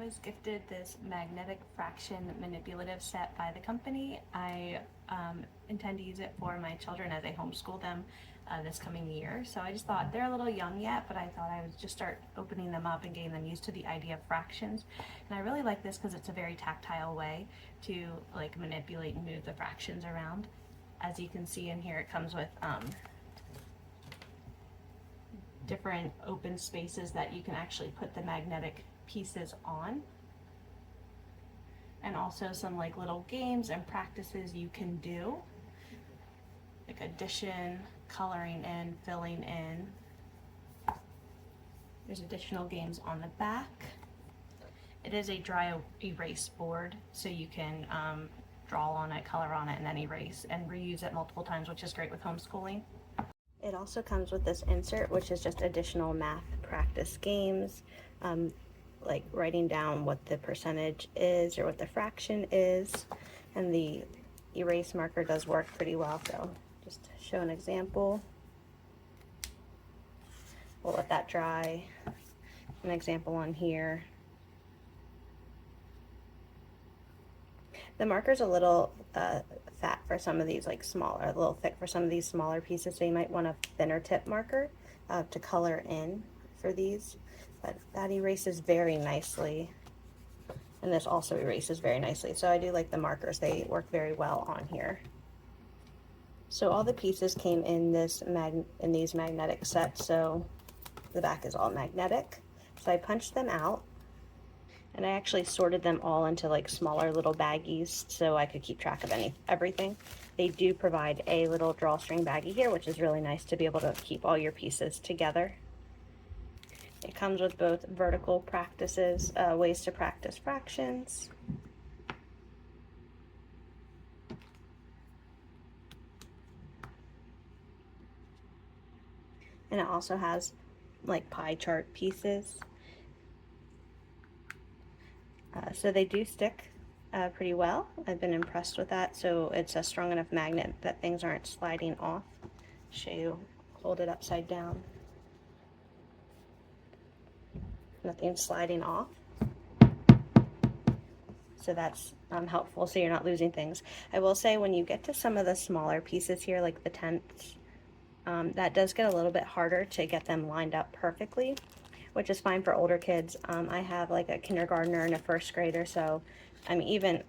was gifted this magnetic fraction manipulative set by the company. I intend to use it for my children as I homeschool them this coming year. So I just thought they're a little young yet, but I thought I would just start opening them up and getting them used to the idea of fractions. And I really like this because it's a very tactile way to like manipulate and move the fractions around. As you can see in here, it comes with different open spaces that you can actually put the magnetic pieces on, and also some like little games and practices you can do, like addition, coloring in, filling in. There's additional games on the back. It is a dry erase board, so you can draw on it, color on it, and then erase and reuse it multiple times, which is great with homeschooling. It also comes with this insert, which is just additional math practice games, like writing down what the percentage is or what the fraction is. And the erase marker does work pretty well, so just to show an example. We'll let that dry. An example on here. The marker's a little fat for some of these, like smaller, a little thick for some of these smaller pieces, so you might want a thinner tip marker to color in for these. But that erases very nicely, and this also erases very nicely. So I do like the markers, they work very well on here. So all the pieces came in these magnetic sets, so the back is all magnetic. So I punched them out, and I actually sorted them all into like smaller little baggies so I could keep track of everything. They do provide a little drawstring baggie here, which is really nice to be able to keep all your pieces together. It comes with both vertical practices, ways to practice fractions. And it also has like pie chart pieces. So they do stick pretty well. I've been impressed with that. So it's a strong enough magnet that things aren't sliding off. Show you, hold it upside down. Nothing's sliding off. So that's helpful, so you're not losing things. I will say when you get to some of the smaller pieces here, like the tenths, that does get a little bit harder to get them lined up perfectly, which is fine for older kids. I have like a kindergartner and a first grader, so I mean, even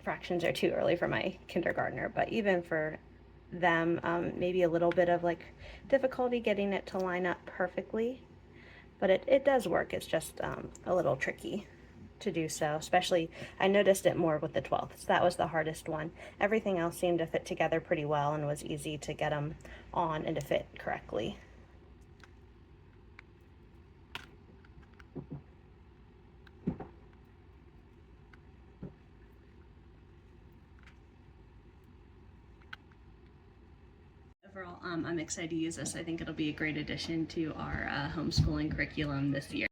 fractions are too early for my kindergartner, but even for them, maybe a little bit of like difficulty getting it to line up perfectly, but it does work. It's just a little tricky to do so, especially I noticed it more with the 12ths. That was the hardest one. Everything else seemed to fit together pretty well and was easy to get them on and to fit correctly. Overall, I'm excited to use this. I think it'll be a great addition to our homeschooling curriculum this year.